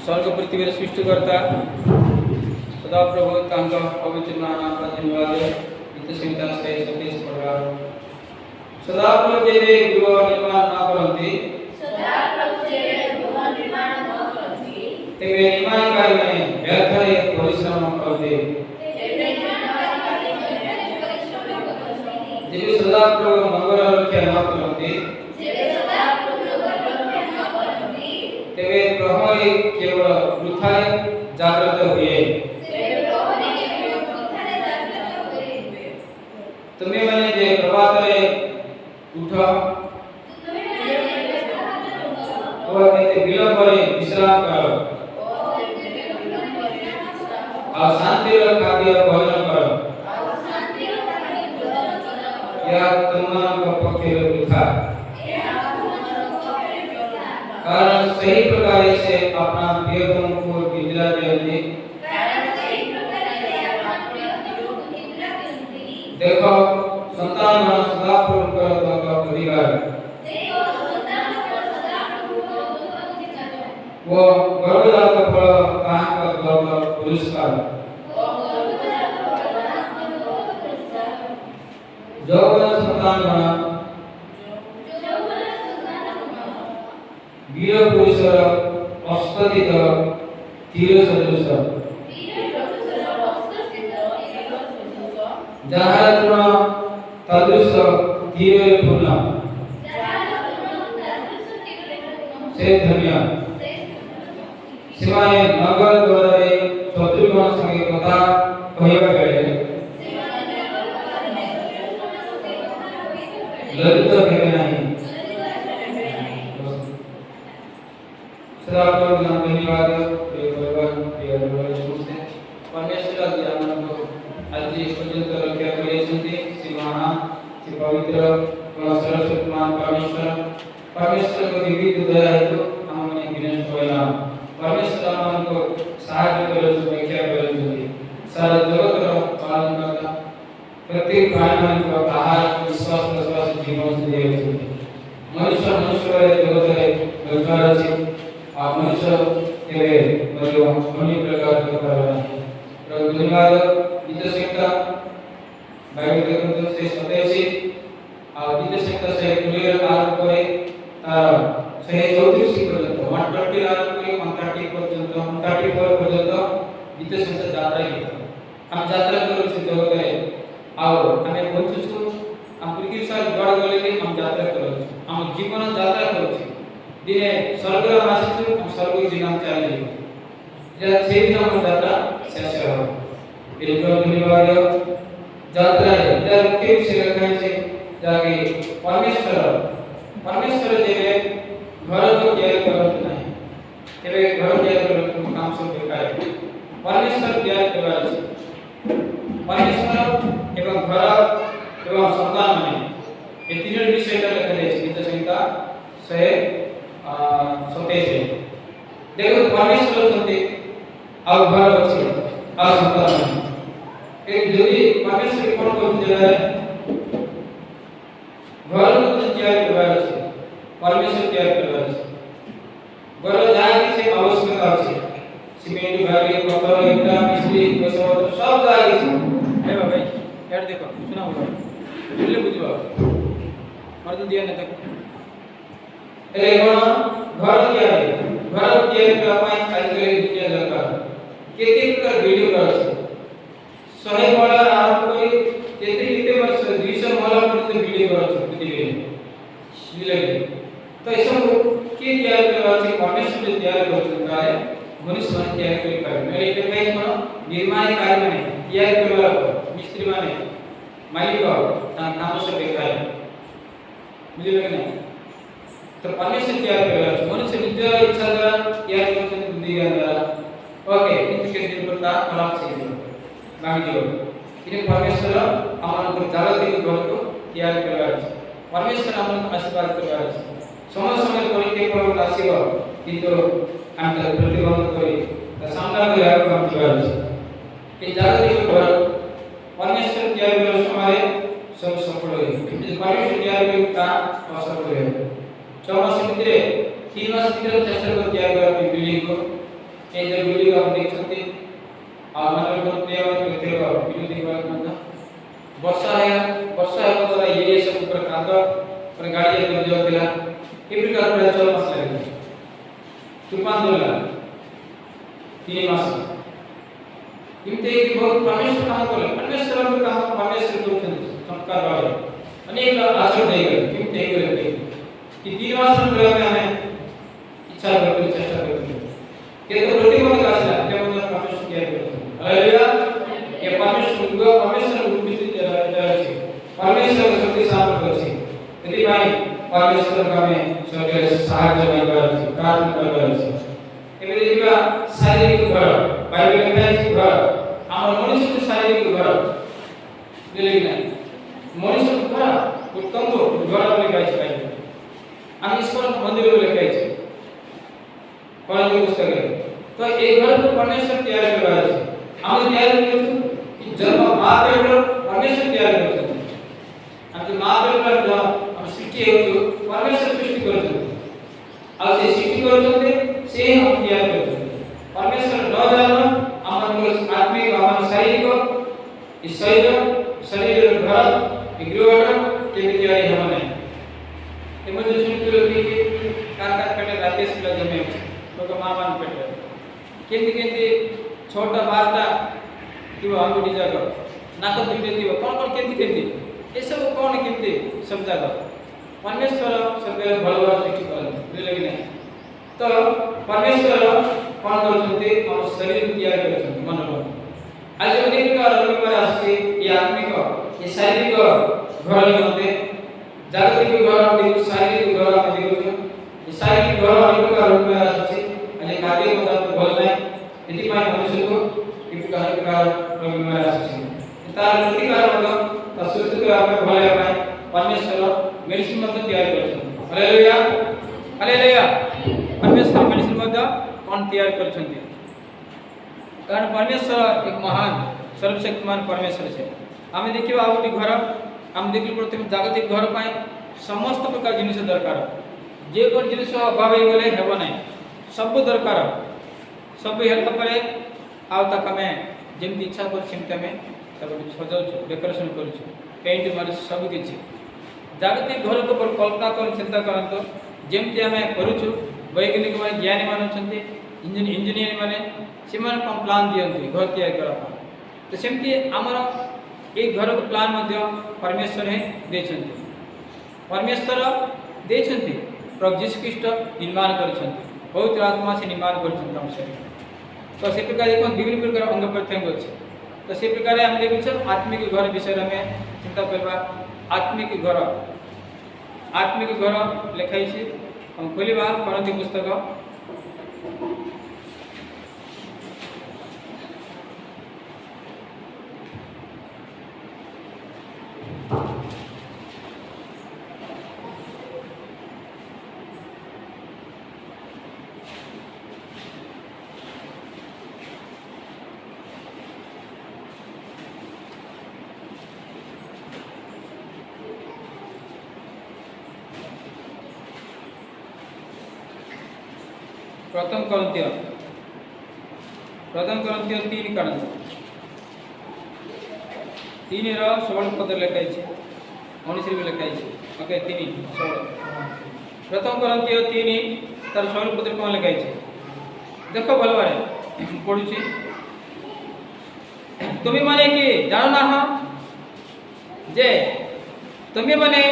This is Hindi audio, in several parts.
स्वर्ग पृथ्वी सृष्टिकर्ता सदाप्रभु तांका पवित्र नाम का धन्यवाद गीत संहिता से सतीश पढ़ा सदाप्रभु जेरे गृह निर्माण न करंती तेरे निर्माणकारी ने व्यर्थरे परिश्रम करते जेबे सदाप्रभु मंगल रक्षा न करंती तेरे प्रहरी केवल वृथाय जागृत हुए तुम्हें मैंने जे प्रभातरे उठ और एते विलंब करे विश्राम करो और शांति खाद्य भोजन करो यह तुमको पक्षे वृथा कारण सही प्रकार से अपना प्रियतम को निद्रा देते देखो संतान सदा पूर्ण कर का अधिकार वो गर्भधारण का फल कहाँ का गर्भ पुरस्कार जौवन संतान वीर पुरुषर अस्तदित तीर सदृश जहाँ पूर्ण तदृश तीर पूर्ण से धन्य सिवाय नगर द्वारा शत्रुघ्न संगे कथा कहवा बेले ललित भेवे नहीं सदाप्रभु नाम धन्यवाद प्रिय भगवान प्रिय भगवान समस्ते परमेश्वर आदि आनंद आज पर्यंत रक्षा करियछन्ति श्री महा श्री पवित्र सरस्वती मान परमेश्वर को विविध दया हेतु हमने विनय होइला परमेश्वर हमको सहायता करछु व्याख्या करछु सारा जगत रो पालन करता प्रत्येक प्राणी को आहार विश्वास प्रश्वास जीवन से देछु मनुष्य जगत रे रोजगार अछि आ मनुष्य के मतलब अन्य प्रकार के करना धन्यवाद गीत संहिता बाइबल ग्रंथ से 87 और गीत संहिता से क्लियर आरंभ करे तार 134 पर्यंत 120 आरंभ करे 130 पर्यंत 134 पर्यंत गीत संहिता यात्रा गीत हम यात्रा करू छी जगत रे और हमें बंचु छु हम पृथ्वी साल गड़ गले के हम यात्रा करू छी हम जीवन यात्रा करू छी दिने स्वर्ग रे आसी छु हम स्वर्ग दिन चली या 6 दिन हम यात्रा शेष हो बिल्कुल धन्यवाद यात्रा इधर मुख्य विषय रखा है जाके परमेश्वर जेबे घर को तैयार करत नहीं तेबे घर तैयार करत काम सब बेकार है परमेश्वर तैयार करवार छै परमेश्वर एवं घर एवं संतान में ये तीन विषय का रखा है गीत संहिता 127 देखो परमेश्वर छथि और घर अछि और संतान एक जदी परमेश्वर कोन को जगह घर को तैयार करवार छै परमेश्वर तैयार करवार छै घर जाके से आवश्यकता छै सीमेंट बाली पत्थर ईटा मिस्त्री कसम सब जाके छै हे भाई यार देखो सुना बोलो सुनले बुझबा और तो दिया न तक एले कोन घर तैयार करबा पाई खाली करे दुनिया दरकार केते प्रकार वीडियो कर छै 100 वाला आरंभ करी केते वर्ष 200 वाला पर्यंत वीडियो कर छै पृथ्वी मिले तो ऐसा के तैयार करबा छै परमेश्वर तैयार कर सकता है मनुष्य मन तैयार कर पाए मेरे एक भाई कोन निर्माण कार्य में तैयार करबा मिस्त्री माने मालिक नाम से बेकार बुझले कि नहीं तो परमेश्वर तैयार करबा छै मनुष्य निज इच्छा द्वारा तैयार कर छै बुद्धि द्वारा ओके किंतु के दिन पर खराब से मांग दियो इने परमेश्वर हमन को जागतिक घर को तैयार करबा छै परमेश्वर हमन को आशीर्वाद करबा छै समय समय पर के पर आशीर्व किंतु हम प्रतिबंध करी सामना करे काम करबा छै कि जागतिक घर परमेश्वर तैयार कर समय सब सफल होई परमेश्वर तैयार करता असफल होई 6 मास भीतर 3 मास भीतर चेष्टा कर तैयार कर बिल्डिंग को ए जो वीडियो आप देखते आ मन को प्रिय व्यक्ति को वीडियो देखा मतलब वर्षा है तो ये सब ऊपर कांद और गाड़ी अंदर जो दिला ये प्रकार का चल मसला है तूफान दोला 3 मास इनते की बहुत परमेश्वर काम करे परमेश्वर का काम परमेश्वर को चमत्कार वाले अनेक आचरण नहीं करे इनते करे कि 3 मास में हमें इच्छा करते चेष्टा करते के तो प्रतिबंध का है जब हम परमेश्वर की करते हालेलुया ये परमेश्वर उपस्थित है परमेश्वर शक्ति सामर्थ है यदि भाई परमेश्वर का में स्वर्ग साहाय्य मांगबार છે પ્રાર્થના કરବାର છે એવી રીતે શારીરિક ઘર બાઇબલ કહે ઘર આમ મનુષ્ય શારીરિક ઘર બોલે ના મનુષ્ય ઘર ઉત્તમ ઘર બોલે કહે છે આમ ઈશ્વર મંદિર બોલે કહે છે કોણ પુસ્તક તો એ ઘર તો પરમેશ્વર તૈયાર કરવાનો છે આમ તૈયાર કર્યું છે કે જન્મ મા પેટ પરમેશ્વર તૈયાર કર્યું છે આમ મા પેટ જો सृष्टि हेतु परमेश्वर सृष्टि करछन आ से सृष्टि करछन से हम तैयार करछन परमेश्वर न जान हमन को आत्मिक हमन शारीरिक इस शरीर घर विग्रह के तैयारी हमने एमन जो सुन के लोग की कार पेटे रातेश ला जमे तो मामान पेटे केंति छोटा बारटा किवा अंगुडी जागा नाक दुटे दिव कोन केंति ये सब कौन केंति सब जागा परमेश्वर सबके भलवा सृष्टि करन बुझले कि नहीं तो परमेश्वर कौन करछन्ते हम शरीर तैयार करछन्ते मन को आज अनेक प्रकार रविवार आसे ये आत्मिक ये शारीरिक घर निमंते जागतिक घर देखो शारीरिक घर में देखो ये शारीरिक घर अनेक प्रकार रविवार आसे आज कार्य पदार्थ भल नहीं यदि माय मनुष्य को ये प्रकार रविवार आसे तार प्रतिकार मतलब सुस्त के आपने भले पाए परमेश्वर मेडिसिन मत तैयार करछन हालेलुया हालेलुया परमेश्वर मेडिसिन मत कौन तैयार करछन कारण परमेश्वर एक महान सर्वशक्तिमान परमेश्वर छे आमे देखिबा आउटी घर हम देखि प्रथम जागतिक घर पाए समस्त प्रकार जिनिस दरकार जे कोन जिनिस अभाव हे गले हेबो नै सब दरकार सब हेल्प परे आउ तक में जेम इच्छा पर चिंता में सब सजाउ डेकोरेशन करू पेंट मार सब किछि जागतिक घर को कल्पना कर चिंता करंतो जेमति हमें करूछु वैज्ञानिक माने ज्ञानी मान छथि इंजीनियर माने सिमान को प्लान दियंती घर तैयार करा तो सेमति हमर एक घर को प्लान मध्य परमेश्वर है देछंती परमेश्वर देछंती प्रभु यीशु ख्रीष्ट निर्माण करछंती बहुत आत्मा से निर्माण करछंती हम शरीर तो से प्रकार देखो विभिन्न प्रकार अंग प्रत्यंग अछि तो से प्रकार हम देखु आत्मिक घर विषय में चिंता करबा आत्मिक घर लिखाई छे हम खोलिबा कोरंथी पुस्तक प्रथम कोरिन्थियो 3 कारण 3 रो 16 पद लिखाई छे 19 रे लिखाई छे ओके 3 16 प्रथम कोरिन्थियो 3 तार 16 पद कोन लिखाई छे देखो भलवारे पढु छी तुमी माने कि जानो ना हो जे तुमी माने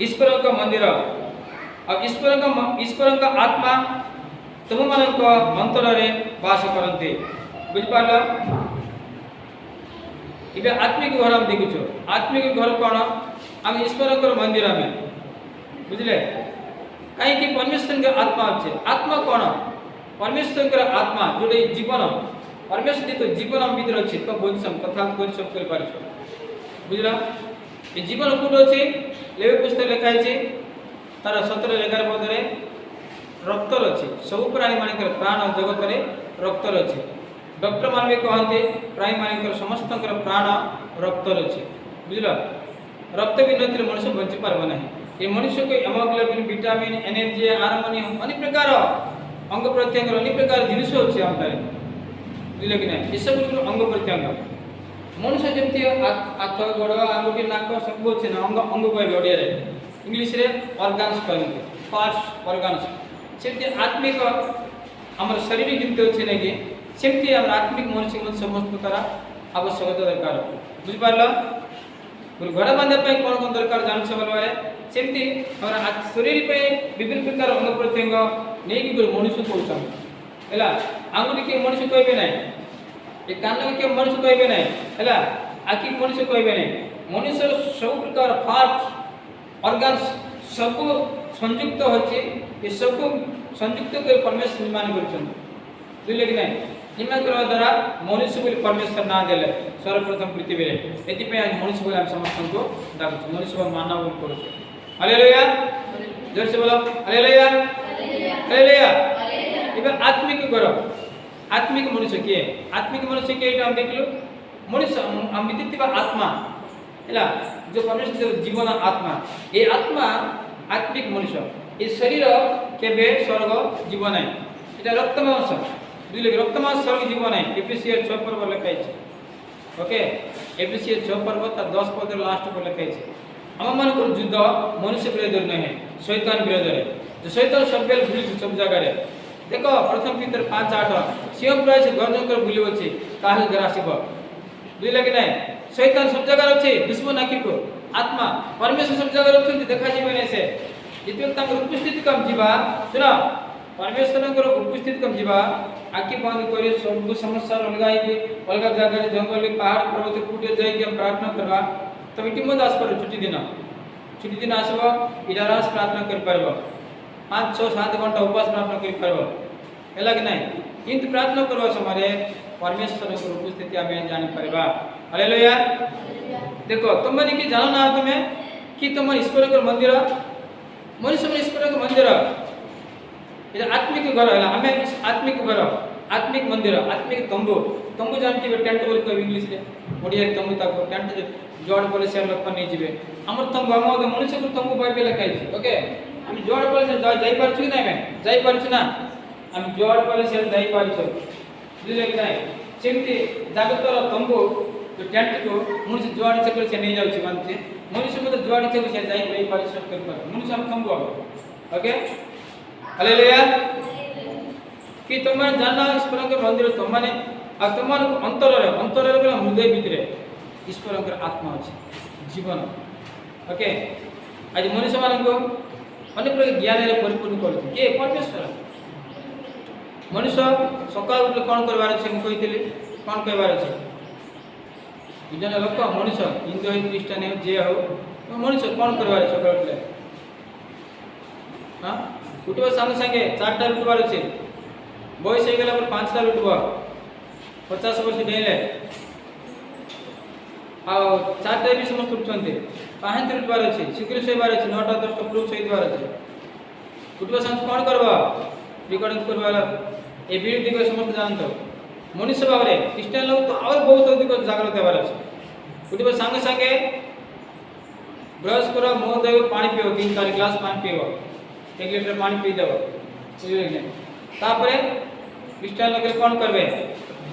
ईश्वर का मंदिर और ईश्वर का आत्मा तुम मन को अंतर रे वास करते बुझ पाला इबे आत्मिक घर हम देखुछो आत्मिक घर कोन हम ईश्वर को मंदिर में बुझले काई कि परमेश्वर के आत्मा छै आत्मा कोन परमेश्वर के आत्मा जोडे जीवन परमेश्वर तो जीवन हम भीतर छै तो बोलसम कथा कोन सब कर पारछो बुझला ये जीवन कोड छै लेवे पुस्तक लिखाई छै तार 17 11 पद रे रक्त अच्छे सब प्राणी मानकर प्राण जगत में रक्त अच्छे डॉक्टर मान भी कहते प्राणी मानकर समस्त प्राण रक्त अच्छे बुझल रक्त भी नथिले मनुष्य बंची पारबो नहीं ये मनुष्य को हेमोग्लोबिन विटामिन एनर्जी हार्मोनियम अनेक प्रकार अंग प्रत्यंग अनेक प्रकार जिनिस अच्छे आम बुझे कि ना ये सब अंग प्रत्यंग मनुष्य जमी हाथ गोड़ आंगुठी नाक सब अच्छे ना अंग अंग कह ओडिया इंग्लीश रे ऑर्गन्स कहते पार्ट्स ऑर्गन्स सेमती आत्मिक आम शरीर जमी अच्छे ना कि सेमती आम आत्मिक मनुष्य को समस्त प्रकार आवश्यकता दरकार बुझिपार घर बांधापी कौन कौन दरकार जान बोलवारे सेमती शरीर पे विभिन्न प्रकार अंग प्रत्यंग नहीं कि मनुष्य कहते है आंगुठी के मनुष्य कहे ना ये कान के मनुष्य कहे ना है आखि मनुष्य कहे ना मनुष्य सब प्रकार पार्ट ऑर्गन्स सब संयुक्त होचे ये सब संयुक्त कर परमेश्वर निर्माण कर बुझे कि ना निर्माण करने द्वारा मनुष्य बोली परमेश्वर ना देले सर्वप्रथम पृथ्वी रे एति आज मनुष्य बोली हम समस्त को डाकुछ मनुष्य मानव बोली करूछ हालेलुया जोर से बोलो हालेलुया हालेलुया इबे आत्मिक करो आत्मिक मनुष्य के आत्मिक मनुष्य के हम देखलो मनुष्य हम विदित आत्मा है जो परमेश्वर जीवन आत्मा ये आत्मा आत्मिक मनुष्य ये शरीर केबे स्वर्ग जीवन है এটা রক্তমাংস বুঝলে রক্তমাংস স্বর্গ জীবন है एफएससी 6 पर्व लिखा है ओके एफएससी 6 पर्व ता 10 पद लास्ट पर लिखा है हम मान को युद्ध मनुष्य विरोध नहीं है शैतान विरोध है जो शैतान सब बेल भूल सब जगह रे देखो प्रथम पीतर 5:8 सिंह प्राय से गर्जन कर भूली अछि काहे ग्रासिब बुझले कि नहीं शैतान सब जगह अछि दुश्मन आखि को आत्मा परमेश्वर सब जगह रखते देखा जीवन से जितने तक उपस्थिति कम जीवा सुना परमेश्वर उपस्थित कम जीवा आखि बंद कर सब समस्या अलगाई अलग जगह जंगल पहाड़ पर्वत कूटे जाइए हम प्रार्थना करवा तब इटी मत आस पर छुट्टी दिन आसब इटारास प्रार्थना कर पार 5, 6, 7 घंटा उपवास प्रार्थना कर पार है कि नहीं किंतु प्रार्थना करवा समय परमेश्वर उपस्थिति आम जानी पार्बा हालेलुया देखो तुम मैंने कि जानो ना तुम्हें कि तुम ईश्वर मंदिर मनुष्य ईश्वर मंदिर ये आत्मिक घर है आम आत्मिक घर आत्मिक मंदिर आत्मिक तंबू तंबू जानते टेंट बोल कह इंग्लीश रे ओडिया तंबू तक टेंट जोड़ बोले से लोक नहीं जीवे हमर तंबू हम मनुष्य को तंबू बाइबल लिखा है ओके हम जोड़ बोले से जाई पारछु कि नहीं मैं जाई पारछु ना हम जोड़ बोले से जाई पारछु बुझले कि नहीं सेमती जगतर तंबू जो टेंट को मनुष्य जोड़ से से नहीं जाउछि मानते मनुष्य को तो जोड़ से जाई पाई पारछु कर पार मनुष्य हम तंबू ओके हालेलुया कि तुम जानना ईश्वर के मंदिर तुम माने आ तुम अंतर बोला हृदय भितर ईश्वर आत्मा अच्छे जीवन ओके आज मनुष्य मान को अनेक प्रकार ज्ञान परिपूर्ण कर परमेश्वर मनुष्य सकाल उठे कौन करवार अच्छे मुझे कौन कहबार अच्छे जन लोक मनुष्य हिंदू हो ख्रीस्टान हो जे हो मनुष्य कौन करवार सकाल उठे हाँ उठवा संगे संगे 4टा उठवार अच्छे बयस हो गला 5टा उठब 50 वर्ष डेले आ 4टा भी समस्त उठुंते पाहंती उठवार अच्छे शीघ्र शोबार अच्छे 9टा 10टा प्रूफ शोबार अच्छे उठवा संगे कौन करवा रिकॉर्डिंग करवा ए वीडियो दिग समस्त जानते मनुष्य भाव में क्रिश्चियन लोग तो और बहुत अधिक जागृत होबार अच्छे उठवा संगे संगे ब्रश कर मुँह देव पानी पीव 3-4 ग्लास पानी पीव 1 लीटर पानी पी देव तापर क्रिश्चियन लोग कौन करबे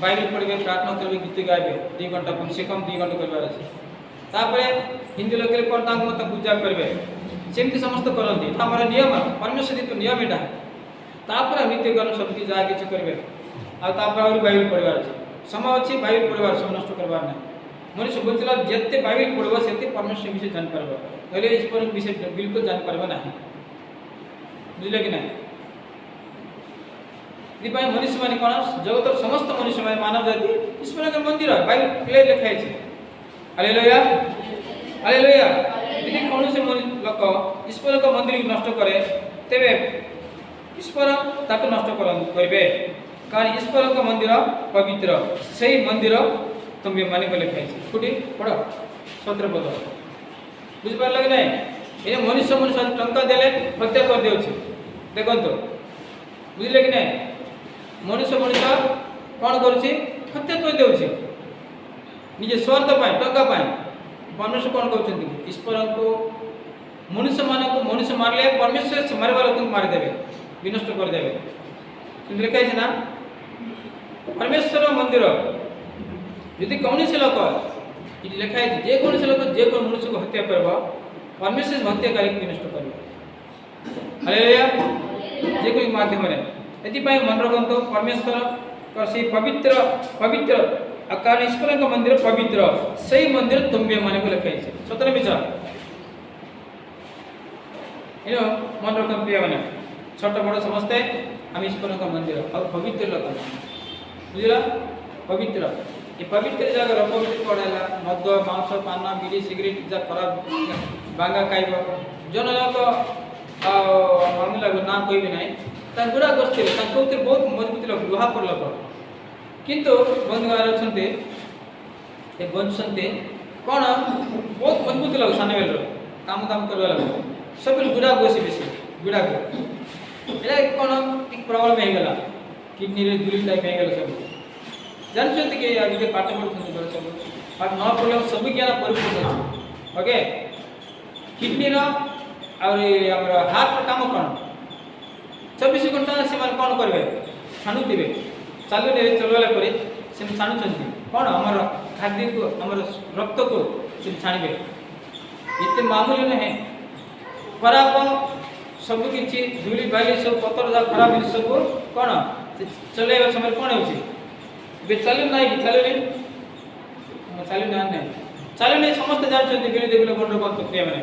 बाइबल पढ़बे प्रार्थना करबे गीत गाइबे 2 घंटा कम से कम 2 घंटा करबार अछि तापर हिंदू लोग कौन तांग मत पूजा करबे सेमती समस्त करंती हमर नियम परमेश्वर दित नियम एटा तापर नित्य कर्म सब की जा किछ करबे आ तापर और बाइबल पढ़बार अछि समय अछि बाइबल पढ़बार सब नष्ट करबार नै मनुष्य बुझला जत्ते बाइबल पढ़बो सेते परमेश्वर विषय जान परबो पहले ईश्वर विषय बिल्कुल जान परबो नाही बुझले कि नहीं दीपाई मनुष्य माने कौन जगत समस्त मनुष्य माने मानव जाति ईश्वर के मंदिर बाइबल क्लियर लिखा है हालेलुया हालेलुया यदि कौन से लोक ईश्वर का मंदिर नष्ट करे तेबे ईश्वर ताको नष्ट करिवे कारण ईश्वर का मंदिर पवित्र सही मंदिर तुम्हें माने को लिखा है कोठी पढ़ो 17 पद बुझ पार लगे नहीं ये मनुष्य मनुष्य टंका देले हत्या कर देउछि देखो तो बुझले कि नहीं मनुष्य मनुष्य कौन करुछि हत्या कर देउछि निजे स्वार्थ पाए टंका पाए परमेश्वर कौन कहउछन्ति ईश्वर को मनुष्य मान को मनुष्य मारले परमेश्वर से मारवा लोक मार देबे विनष्ट कर देबे लिखा है ना परमेश्वर मंदिर यदि कौन से लोक ये लिखा है जे कौन से लोक जे को मनुष्य को हत्या करबा परमेश्वर हत्याकारी को नष्ट करबा हालेलुया जे कोई माध्यम रे यदि पाई मन रखंतो परमेश्वर का से पवित्र पवित्र आकार ईश्वर का मंदिर पवित्र सही मंदिर तुम्बे माने को लिखा है सतरे विचार इनो मन रखन प्रिय माने छोट बड़ समझते हम ईश्वर का मंदिर और पवित्र लोक बुझला पवित्र ये पवित्र जगह पवित्र पड़ेला मद मांस पान बीड़ी सिगरेट जा खराब बांगा खाइब जन लोक हम लोग ना कोई भी नहीं गुड़ा गोष्ठी बहुत मजबूत लोक लुहापुर लोक किंतु बंधुगार अच्छे बंचुंटे कौन बहुत मजबूत लोग सान बेल काम दाम करवा लोग सब गुड़ा गोसी बेसी गुड़ा कौन प्रॉब्लम होगा किडनी रे दूरी टाइप होगा सब जानते कि आगे पाठ पढ़ुं सब पाठ न पढ़े सब ज्ञान परिपूर्ण अच्छे ओके किडनी आमर हार्ट काम कौन 24 घंटा से कौन करेंगे छाणुवे चालू चलवाला से छाणुंट कौन आमर खाद्य को आम रक्त को से छाणवे ये मामूली नुहे खराब सबकि धूली बाली सब पतर जा खराब जिन सब कौन चलवा समय कौन हो चलू ना चलू ना चलू नहीं समस्त जानते बिल देवी बंद प्रिय मैंने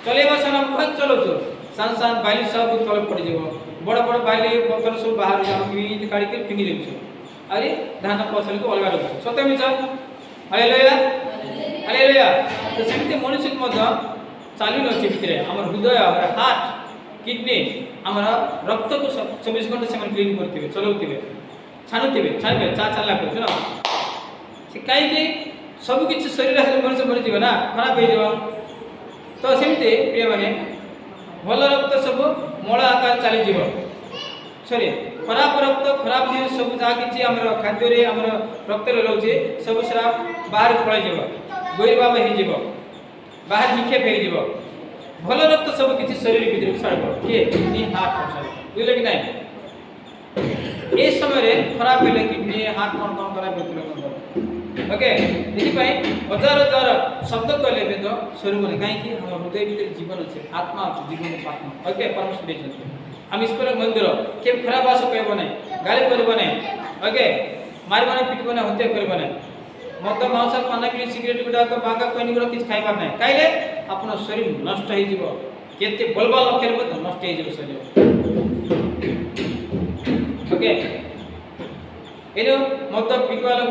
चलवा समय कहीं चलाऊ सान सान बाली सब तल पड़ बड़ बड़ बाली पतर सब बाहर काढ़ फिंगी देव अरे धान फसल को अलग रखु सत्य मिछ हालेलुया हालेलुया तो सेमती मनुष्य को चालू अच्छे भितर आम हृदय हार्ट किडनी आम रक्त को 24 घंटा से क्लीन करते चलाऊे छाणुवे छाणवे चा छाणला शुण से कहीं सबकि शरीर मनुष्य मरीज ना खराब हो तो सेमती प्रिय मैंने भल रक्त सब मल आकार चलीज सॉरी खराब रक्त खराब जिन सब जहाँ कि खाद्य आम रक्त रोचे सब सारा बाहर पलैज गोईबाब हो बाहर निक्षेप हो भल रक्त सब किसी शरीर भीतर छाड़ किए किडनी हार्ट बुझे कि ना ये समय खराब है किडनी हार्ट कौन कौन खराब होते ओके ये हजार हजार शब्द कहले भी तो स्वरूप कहीं हम हृदय भीतर जीवन अच्छे आत्मा अच्छे जीवन आत्मा ओके परमेश्वर देखते हम ईश्वर मंदिर के खराब आस कह ना गाली कर ओके मारबा पिटब ना हत्या कर मद मांस पान भी सिगरेट गुड़ाक बांगा कोई गुड़ा किसी खाइबार ना खाइले आप शरीर नष्ट होते बलबल लक्ष्य नष्ट हो शरीर ओके ये मद बिकवा लोग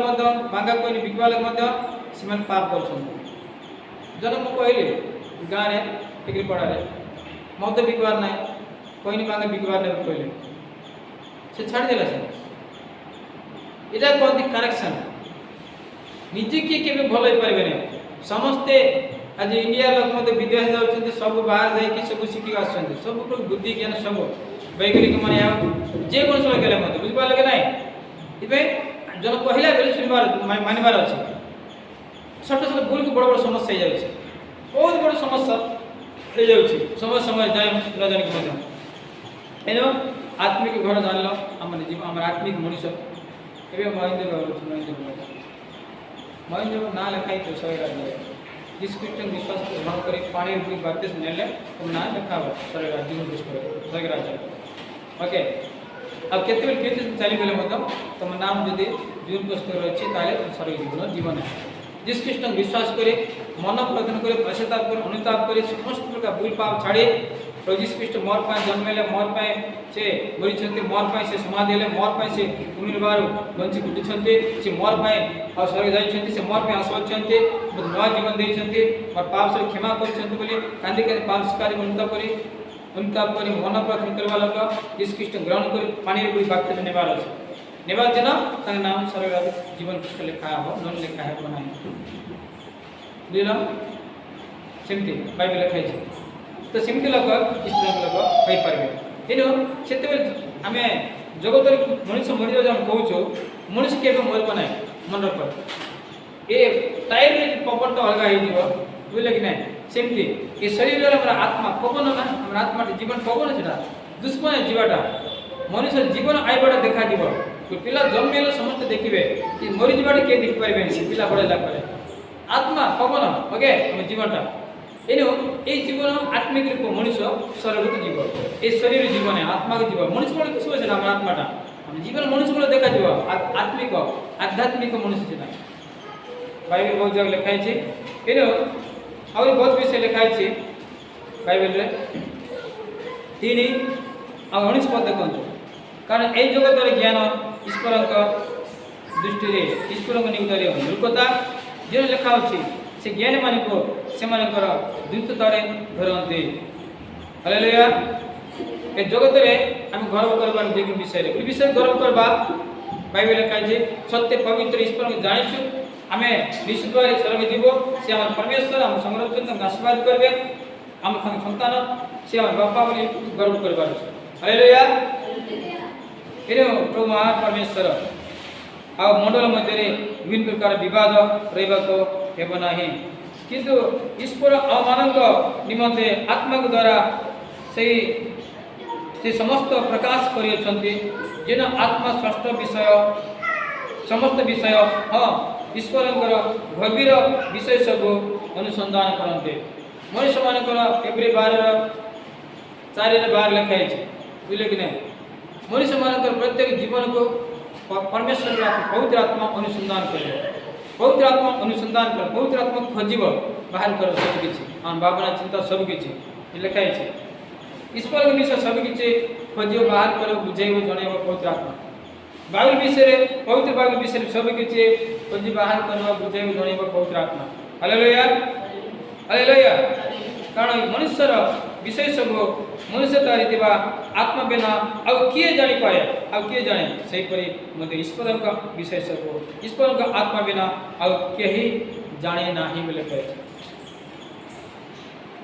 बांगा कोई बिकवा लोग से पाप कर जन मुझे कहली गाँव में टिकरीपड़ा मद बिकवार ना कोई बांगा बिकवार ना कहले से छाड़देला से यहाँ कहते करेक्शन निजे किए भल हो पारे समस्ते आज इंडिया लोग मत विदेश जाऊँ सब बाहर जाकि सब शिखिक आस सब बुद्धि ज्ञान सब वैज्ञानिक मैंने जेकोसी लगे मत बुझिपारे कि ना ये जन कहला बेले शुणवार मानवार अच्छे छोट छोट भूल को बड़ बड़ समस्या हो जाए बहुत बड़ समस्या हो जाए समय समय जाए न जानिक एनो आत्मिक घर जान आम आम आत्मिक मनीष ए महेंद्र महेंद्र ना लिखाई तो शहे जिसको विश्वास ग्रहण कर पानी बातेज ने तुम ना लिखा शहे जीवन पुष्प शहे ओके अब केतबेल केते चलीगले तुम नाम जदि जीवन पुष्प अच्छे ताले शरीर जीवन जीवन है जिस कृष्ण विश्वास करे मन प्रदान करे पश्चाताप कर अनुताप करे समस्त प्रकार भूल पाप छाड़े प्रभु यीशु ख्रीष्ट मोर पाए जन्मेले मोर पाए से मरीछन्ते मोर पाए से समाधि हेले मोर पाए से पुनर्बार बंची उठिछन्ते से मोर पाए और स्वर्ग जाइछन्ते से मोर पाए आसवछन्ते नवा जीवन देइछन्ते और पाप से क्षमा करछन्ते बोली कांदी कांदी पाप स्वीकार अनुताप करी मन प्रार्थना करवा लगा यीशु ख्रीष्ट ग्रहण कर पानी रे बाक्य नेबार अछि नेबार दिन तार नाम स्वर्ग जीवन पुस्तक लिखा हो न लिखा है बनाए बुझल सेमती बाइबल लिखाई तो सेमती लोग इस्लाम लोग पाई पारे तेणु से आम जगत मनुष्य मरीज जब कौच मनुष्य के मरब ना मन रख ये टाइम पवन तो अलग हो बुझल कि ना सेमती ये शरीर आत्मा पवन ना आम आत्मा जीवन पवन से दुष्मन जीवाटा मनुष्य जीवन आईबड़ा देखा जीव तो पिला जन्मेले समस्त देखिबे कि मरि जीवाटे के देख पारिबे से पिला बड़ला करे आत्मा पवन ओके हम जीवनटा एनो ए जीवन आत्मिक रूप मनुष्य सर्वगत जीव ए शरीर जीवन है आत्मा के जीवन मनुष्य बोले किस होছে না আমার আত্মাটা हम जीवन मनुष्य बोले देखा जीव आत्मिक आध्यात्मिक मनुष्य जेना बाइबल बहुत जगह लिखा है एनो और बहुत विषय लिखा है बाइबल रे 3 और 19 पद देखंतु कारण ए जगत रे ज्ञान ईश्वरक दृष्टि रे ईश्वरक निमित्त रे मूर्खता जे लिखा अछि से ज्ञान मान को से मानकर द्वित तरे धरंती हालेलुया ए जगत रे हम गर्व करबार जे विषय गर्व करबा बाइबल लिखा है सत्य पवित्र ईश्वर को जानिछु आमे निश्चित भाव स्वर्ग जीव से हम परमेश्वर हम संरक्षण हम आशीर्वाद करबे हम संतान से हम बापा बोली गर्व करबार हालेलुया एनो प्रभु महान परमेश्वर आ मंडल मध्य रे विभिन्न प्रकार विवाद रहबा को हेबो नाही किंतु ईश्वर अमानक निमंते आत्मा के द्वारा से समस्त प्रकाश करियछंती जेन आत्मा षष्ठ विषय समस्त विषय हां ईश्वरंकर गभीर विषय सब अनुसंधान करते मनुष्य मानकर एवरी बार 4 बार लिखा है बुझले कि नहीं मनुष्य मानकर प्रत्येक जीवन को परमेश्वर के पवित्र आत्मा अनुसंधान करे पवित्र आत्मा अनुसंधान कर पवित्र आत्मा खोजिब बाहर कर सब किछि हम भावना चिंता सब किछि लिखा है ईश्वर के विषय सब किछि खोजिब बाहर कर बुझेब जणेब पवित्र आत्मा बाइबल विषय रे पवित्र बाइबल विषय सब किछि खोजि बाहर कर बुझेब जणेब पवित्र आत्मा हालेलुया हालेलुया कारण मनुष्यर विषय सब मनुष्य तारितिबा आत्मा बिना अब किए जानि पाए अब किए जाने सही परि मते ईश्वर का विषय सब ईश्वर का आत्मा बिना अब केही जाने नाही बोले कहे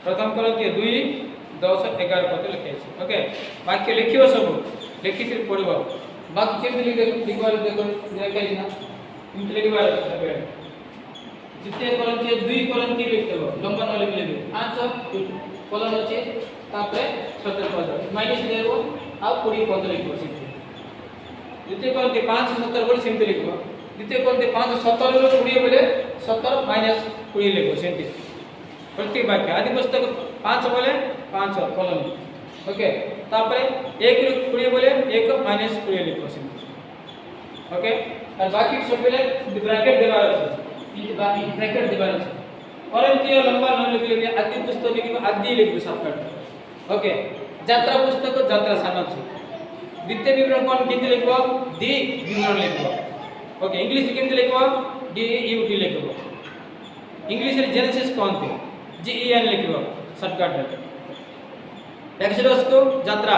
प्रथम कोरिन्थिय 2:10-11 पद लिखे छै ओके वाक्य लिखियो सब लिखित पढिबो वाक्य के लिखबार देखो लिखे ना इंत लिखबार सबे द्वितीय कोरिन्थिय 2 लिखतबो लंबा न लिखले 5 कलम अछि तापरे 17 पद माइनस देबो आ 20 पद लिखबो सिंपल द्वितीय कोरिन्थिय 5:17 बोले सिंपल लिखबो द्वितीय कोरिन्थिय 5:17 रो 20 बोले 17 माइनस 20 लिखबो सिंपल प्रत्येक वाक्य आदि पुस्तक 5 बोले 5 कलम ओके तापरे 1 रो 20 बोले 1 माइनस 20 लिखबो सिंपल ओके और बाकी सब बोले ब्रैकेट देबार अछि इ बाकी ब्रैकेट देबार अछि कोरिन्थिय लंबा न लिखले आदि पुस्तक लिखबो आदि लिखबो शॉर्टकट ओके यात्रा पुस्तक यात्रा साना अछि द्वितीय विवरण कोन किंति लिखबो दी विवरण लिखबो ओके इंग्लिश किंति लिखबो डी यू टी लिखबो इंग्लिश रे जेनेसिस कोन थे जी ई एन लिखबो शॉर्टकट रे एक्सोडस को यात्रा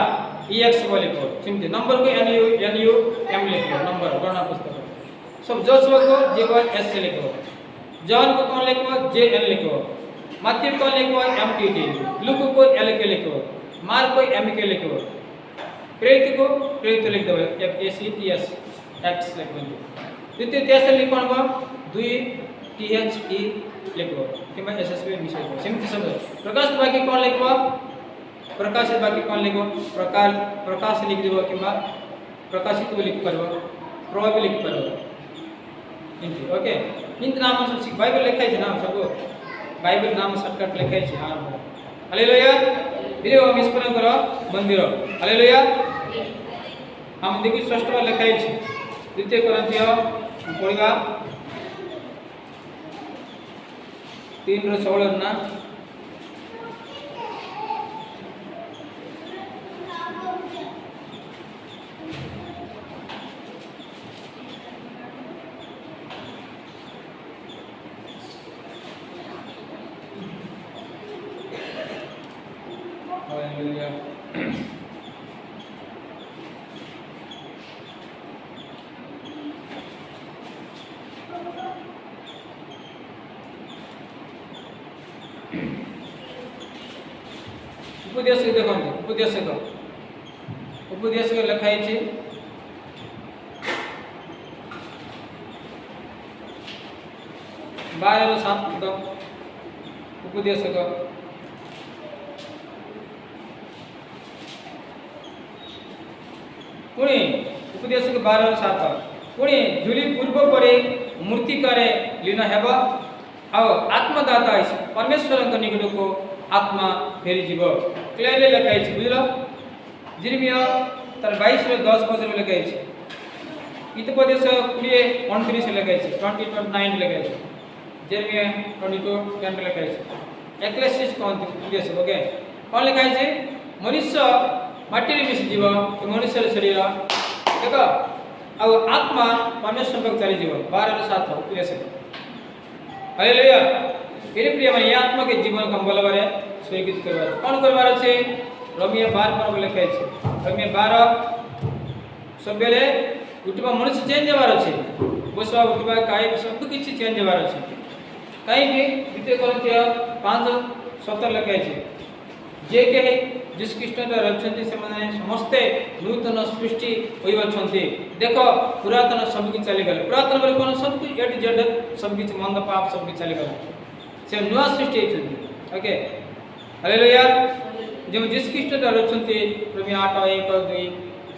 ई एक्स को लिखबो सिंपल नंबर को एन यू एम लिखबो नंबर गणना पुस्तक सब जोशुआ को जे को एस से लिखबो जॉन को कौन लिखबो जे एन लिखबो मत्ती को लिखबो एम टी टी लूक को एल के लिखबो मार्क को एम के लिखबो प्रेरित को प्रेरित लिख देबो F A C T S X लिखबो द्वितीय तेस लिखबो 2 टी एच ई लिखबो किबा S S B mission simple सब प्रकाश बाकी कौन लिखबो प्रकाश बाकी कौन लिखबो प्रकाश लिख देबो किबा प्रकाशित लिख परबो प्रभाव लिख परबो इंति ओके इंत नाम सब बाइबल लिखाइ छै ना सब बाइबल नाम शॉर्टकट लिखाइ छै हां हालेलुया वीडियो हम ईश्वर करो मंदिर हालेलुया हम देखि षष्ठ बार लिखाइ छै द्वितीय कोरिन्थिय पढिबा 3:16 ना हालेलुया उपदेश देखो उपदेश लिखाई छै 12:7 उपदेश पुणी उपदेश के 12-7 पुणी धूली पूर्व पर मूर्ति करे लीन हेब आ आत्मदाता परमेश्वर निकट को आत्मा फेरी जीव क्लियरली लिखाई बुझल जिरमिया तार 22-10 लिखाई हितोपदेश 20-29 लिखाई 20-29 लिखाई जेरमिया 22-10 लिखाई एक्लेसिस कहते उपदेश ओके कौन लिखाई मनुष्य माटी मिसी जीव मनुष्य शरीर देख आ आत्मा परमेश्वर पाक चली जीव 12-7 उपदेश हालेलुया मेरे प्रिय मन ये आत्मा के जीवन को बोलबार स्वीकृत करबार कौन करबार अछि रोमियो 12 पर लिखाई रोमियो 12 सब बेले उठवा मनुष्य चेंज हेबार अछि बसवा उठवा काय सब किछि चेंज हेबार अछि काई कि द्वितीय कोरिन्थिय 5:17 लिखाई जे के जिस कृष्ण रचंती से माने समस्त नूतन सृष्टि होई अछंती देखो पुरातन सब कि चली गले पुरातन बोले कोन सब कि ए टू जेड सब कि मंद पाप सब कि चली गले से नुआ सृष्टि होई ओके हालेलुया जे जिस कृष्ण रचंती प्रभु 8:1-2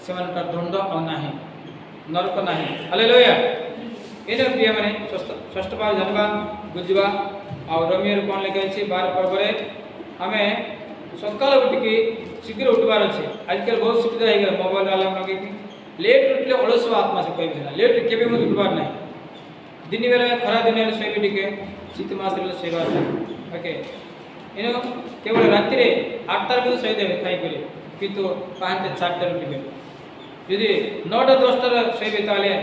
सेवन का दंड और नाही नरक नाही हालेलुया एने प्रिय माने षष्ठ पाठ जानबा बुझबा और रोमियो कोन लिखाई छै 12 पर्वरे हमें सकाल उठिकी शीघ्र उठबार अच्छे आजकल बहुत सुविधा हो गया मोबाइल अलार्म लगे लेट उठले अलसुआ आत्मा से कह लेट केवे मत उठबार ना दिन बेला खरा दिन शोबे टे शीत मास शोबार ओके इन केवल राति 8टार भी शोदेवे खाई कितु पाँच 4टार उठे यदि 9टा-10टार शोबे ताले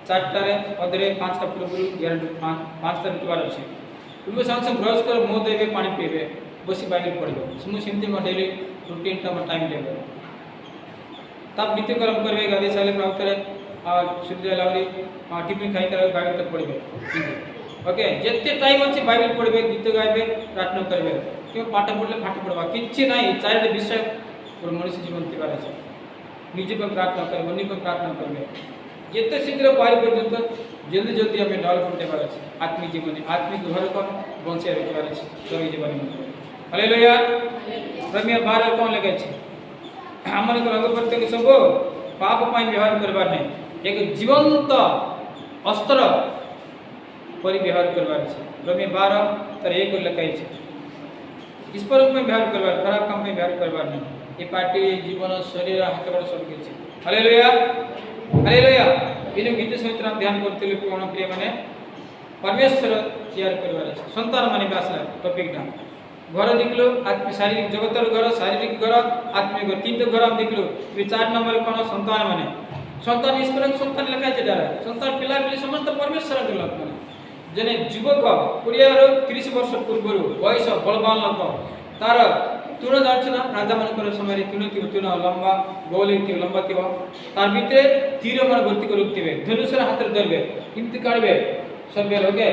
4टार अधे 5टा पूर्व ग्यारंटी 5टार उठबार अच्छे उठे साथ ब्रश कर मुँह देवे पानी पीबे बसी बाइबल पढ़ो सेमती मो डेली रूटीन टाइम टेबल तब नित्य कर्म करेंगे गाधी साले प्राप्त सुविधा लावरी टिफिन खाई कर बाइबल तक पढ़े ओके जिते टाइम अच्छे बाइबल पढ़े गीत गाइबे प्रार्थना करेंगे क्यों पाठ पढ़ले पाठ पढ़वा कि ना 4 विषय मनुष्य जीवन थी अच्छे निजे पर प्रार्थना करेंगे अन्य पर प्रार्थना करेंगे जिते शीघ्र पारि पर्यंत जल्दी जल्दी हमें डेवलपमेंट देवार अच्छे आत्मिक जीवन आत्मिक घर को बंचाई रखबार अच्छे सभी जीवन में हालेलुया रोमियो 12 कौन लगे छे हमन को रंग प्रत्येक सब पाप पाई व्यवहार करबार नहीं एक जीवंत अस्त्र परि व्यवहार करबार छे रोमियो 12 तर 1 लिखाई छे इस पर में व्यवहार करबार खराब काम में व्यवहार करबार नहीं ये पार्टी जीवन शरीर हाथ बड़ सब किछ हालेलुया हालेलुया इन गीत सहित हम ध्यान करते कोन प्रिय माने परमेश्वर तैयार करबार छे संतान माने बासला टॉपिक ना घर देखलो आत्मिक शारीरिक जगतर घर शारीरिक घर आत्मिक घर 3टा घर हम देखलो 4 नंबर कोन संतान माने संतान ईश्वर संतान लिखा छै डारा संतान पिला पिली समस्त परमेश्वर के लोक माने जने युवक 20-30 वर्ष पूर्व बयस बलवान लोक तार तुण जाछ ना राजा मन समय तुण लंबा गोली लंबा थी तार भीतर तीर मन भर्ती कर रुकते धनुष हाथ धरबे इमति काढ़बे सब बेल ओके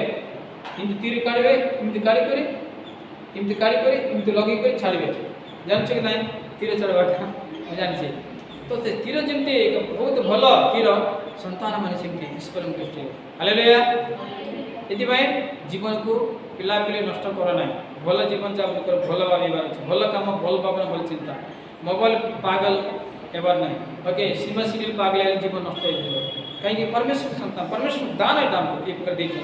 इमति तीर काढ़बे इमति काढ़ी करे इमति काढ़ी करे इमति लगे करे छाड़बे जान कि नहीं तीर चढ़वाटा जान छे तो ते तीर जमते बहुत भल तीर संतान माने सेमती ईश्वर दृष्टि हालेलुया एति भाई जीवन को पिला पिले नष्ट कर ना भल जीवन चाप कर भल बार भल काम भल भावना भल चिंता मोबाइल पागल एबार नहीं ओके सीमा सीरियल पागल जीवन नष्ट हो कहीं परमेश्वर संतान परमेश्वर दान है दाम ये प्रकार देखते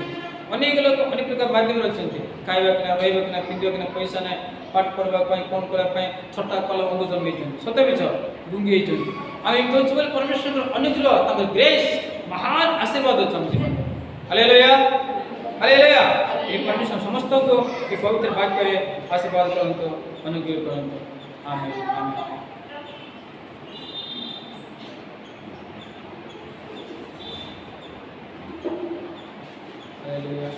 अनेक लोग अनेक प्रकार माध्यम अच्छे खाइबा रहा पिंधा पैसा ना पाठ पढ़ा कौन करने छटा कल अंग जमी सत मिछ डुंगी आम बोलूँ परमेश्वर अनुग्रह ग्रेस महान आशीर्वाद अच्छे जीवन हालेलुया हालेलुया ये परमेश्वर समस्त को ये पवित्र वाक्य आशीर्वाद करंतु अनुग्रह करंतु आमीन आमीन हालेलुया